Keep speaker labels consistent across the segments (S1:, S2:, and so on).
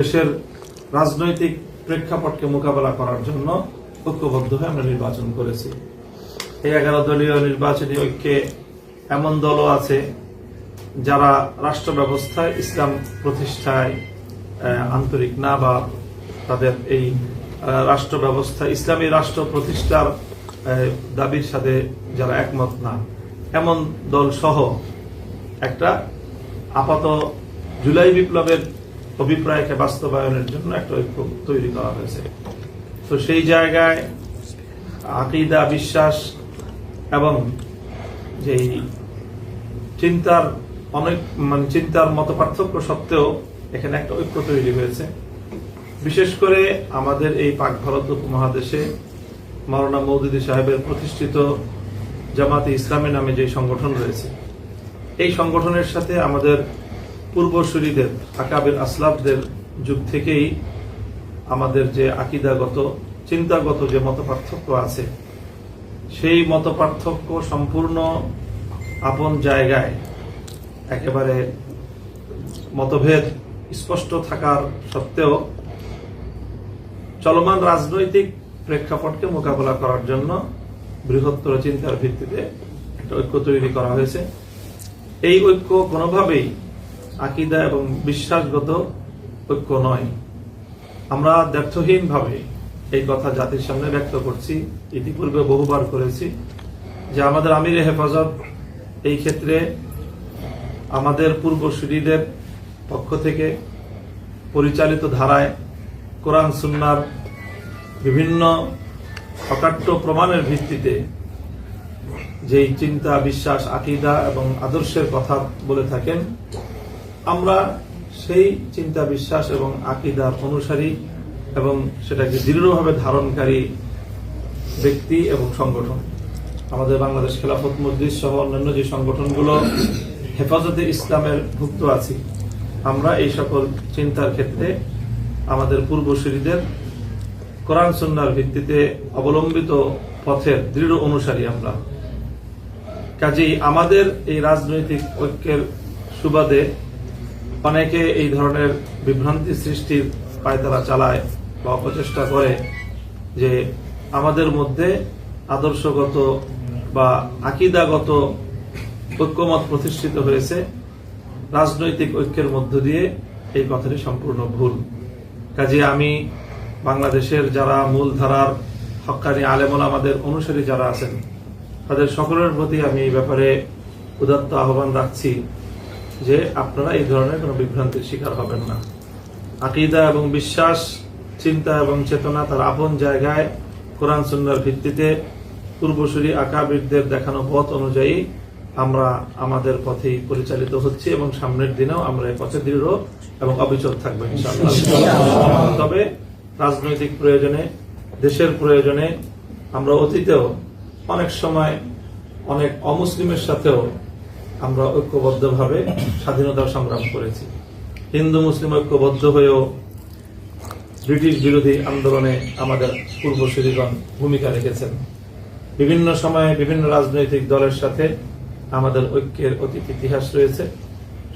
S1: দেশের রাজনৈতিক প্রেক্ষাপটকে মোকাবেলা করার জন্য ঐক্যবদ্ধ হয়ে আমরা নির্বাচন করেছি। এই 11 দলীয় নির্বাচনী ঐক্যে এমন দলও আছে যারা রাষ্ট্র ব্যবস্থায় ইসলাম প্রতিষ্ঠায় আন্তরিক না, বা তাদের এই রাষ্ট্র ব্যবস্থা ইসলামী রাষ্ট্র প্রতিষ্ঠার দাবির সাথে যারা একমত না, এমন দল সহ একটা আপাত জুলাই বিপ্লবের অভিপ্রায়কে বাস্তবায়নের জন্য একটা ঐক্য তৈরি করা হয়েছে। তো সেই জায়গায় আকীদা, বিশ্বাস এবং যেই চিন্তার চিন্তার মত পার্থক্য সত্ত্বেও এখানে একটা ঐক্য তৈরি হয়েছে। বিশেষ করে আমাদের এই পাক ভারত উপমহাদেশে মাওলানা মওদুদী সাহেবের প্রতিষ্ঠিত জামাতে ইসলামী নামে যে সংগঠন রয়েছে, এই সংগঠনের সাথে আমাদের পূর্বসূরীদের আকাবির আসলাফদের যুগ থেকেই আমাদের যে আকীদাগত, চিন্তাগত যে মতপার্থক্য আছে, সেই মতপার্থক্য সম্পূর্ণ আপন জায়গায় একেবারে মতভেদ স্পষ্ট থাকার সত্ত্বেও চলমান রাজনৈতিক প্রেক্ষাপটকে মোকাবেলা করার জন্য বৃহত্তর চিন্তার ভিত্তিতে একটা ঐক্য তৈরি করা হয়েছে। এই ঐক্য কোনোভাবেই আকীদা এবং বিশ্বাসগত ঐক্য নয়। আমরা দ্ব্যর্থহীনভাবে এই কথা জাতির সামনে ব্যক্ত করছি, ইতিপূর্বে বহুবার করেছি, যে আমাদের আমিরে হেফাজত এই ক্ষেত্রে আমাদের পূর্বসূরীদের পক্ষ থেকে পরিচালিত ধারায় কোরআন সুন্নাহর বিভিন্ন অকাট্য প্রমাণের ভিত্তিতে যেই চিন্তা, বিশ্বাস, আকীদা এবং আদর্শের কথা বলে থাকেন, আমরা সেই চিন্তা, বিশ্বাস এবং আকীদার অনুসারী এবং সেটাকে দৃঢ়ভাবে ধারণকারী ব্যক্তি এবং সংগঠন। আমাদের বাংলাদেশ খেলাফত মজলিস সহ অন্যান্য যে সংগঠনগুলো হেফাজতে ইসলামের ভুক্ত আছি, আমরা এই সকল চিন্তার ক্ষেত্রে আমাদের পূর্বসূরীদের কোরআন সুন্নাহর ভিত্তিতে অবলম্বিত পথের দৃঢ় অনুসারী আমরা। কাজেই আমাদের এই রাজনৈতিক ঐক্যের সুবাদে অনেকে এই ধরনের বিভ্রান্তি সৃষ্টির পায়তারা চালায় বা অপচেষ্টা করে যে আমাদের মধ্যে আদর্শগত বা আকীদাগত ঐক্যমত প্রতিষ্ঠিত হয়েছে, রাজনৈতিক ঐক্যের মধ্য দিয়ে এই কথাটি সম্পূর্ণ ভুল। কাজে আমি বাংলাদেশের যারা মূলধারার হক্কানি আলেম ওলামাদের অনুসারী যারা আছেন, তাদের সকলের প্রতি আমি এই ব্যাপারে উদাত্ত আহ্বান রাখছি যে আপনারা এই ধরনের কোনো বিভ্রান্তির শিকার হবেন না। আকীদা এবং বিশ্বাস, চিন্তা এবং চেতনা তার আপন জায়গায় কোরআন সুন্নাহর ভিত্তিতে পূর্বসূরী আকাবিরদের দেখানো পথ অনুযায়ী আমরা আমাদের পথেই পরিচালিত হচ্ছি এবং সামনের দিনেও আমরা এই পথে দৃঢ় এবং অবিচল থাকবো ইনশাআল্লাহ। তবে রাজনৈতিক প্রয়োজনে, দেশের প্রয়োজনে আমরা অতীতেও অনেক সময় অনেক অমুসলিমের সাথেও আমরা ঐক্যবদ্ধভাবে স্বাধীনতার সংগ্রাম করেছি। হিন্দু মুসলিম ঐক্যবদ্ধ হয়েও ব্রিটিশ বিরোধী আন্দোলনে আমাদের পূর্বসূরীগণ ভূমিকা রেখেছেন। বিভিন্ন সময়ে বিভিন্ন রাজনৈতিক দলের সাথে আমাদের ঐক্যের অতীত ইতিহাস রয়েছে।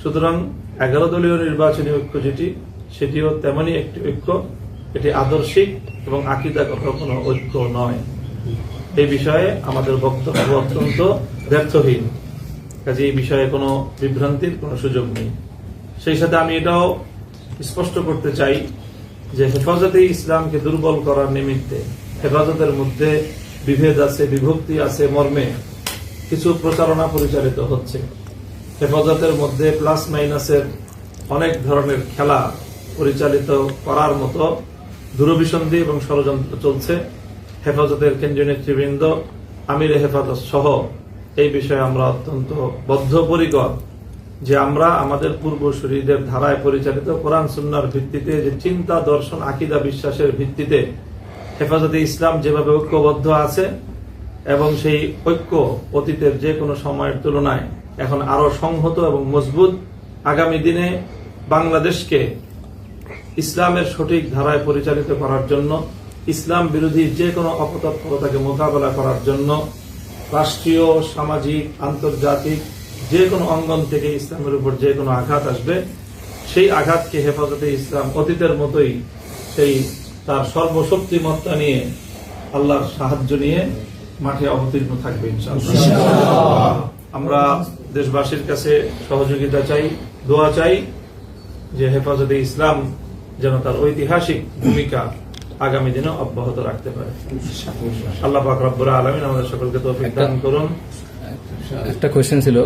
S1: সুতরাং 11 দলীয় নির্বাচনী ঐক্য যেটি, সেটিও তেমনই একটি ঐক্য। এটি আদর্শিক এবং আকীদাগত কোনো ঐক্য নয়। এই বিষয়ে আমাদের বক্তব্য অত্যন্ত ব্যর্থহীন। কাজে এই বিষয়ে কোনো বিভ্রান্তির কোনো সুযোগ নেই। সেই সাথে আমি এটাও স্পষ্ট করতে চাই যে হেফাজতে ইসলামকে দুর্বল করার নিমিত্তে হেফাজতের মধ্যে বিভেদ আছে, বিভক্তি আছে মর্মে কিছু প্রচারণা পরিচালিত হচ্ছে। হেফাজতের মধ্যে প্লাস মাইনাসের অনেক ধরনের খেলা পরিচালিত করার মতো দূরভিসন্ধি এবং ষড়যন্ত্র চলছে। হেফাজতের কেন্দ্রীয় নেতৃবৃন্দ, আমিরে হেফাজত সহ এই বিষয়ে আমরা অত্যন্ত বদ্ধপরিকর যে আমরা আমাদের পূর্বসূরীদের ধারায় পরিচালিত কোরআন সুন্নাহর ভিত্তিতে যে চিন্তা, দর্শন, আকীদা, বিশ্বাসের ভিত্তিতে হেফাজতে ইসলাম যেভাবে ঐক্যবদ্ধ আছে এবং সেই ঐক্য অতীতের যে কোনো সময়ের তুলনায় এখন আরো সংহত এবং মজবুত, আগামী দিনে বাংলাদেশকে ইসলামের সঠিক ধারায় পরিচালিত করার জন্য, ইসলাম বিরোধী যে কোনো অপতৎপরতাকে মোকাবেলা করার জন্য রাষ্ট্রীয়, সামাজিক, আন্তর্জাতিক যে কোনো অঙ্গন থেকে ইসলামের উপর যে কোনো আঘাত আসবে, সেই আঘাতকে হেফাজতে ইসলাম অতীতের মতোই সেই তার সর্বশক্তিমত্তা নিয়ে আল্লাহর সাহায্য নিয়ে মাঠে অবতীর্ণ থাকবে ইনশাআল্লাহ। আমরা দেশবাসীর কাছে সহযোগিতা চাই, দোয়া চাই যে হেফাজতে ইসলাম যেন তার ঐতিহাসিক ভূমিকা আগামী দিনে অব্যাহত রাখতে পারে। আল্লাহ পাক রব্বুল আলামিন আমাদের সকলকে তৌফিক দান করুন।
S2: একটা কোয়েশ্চেন ছিল,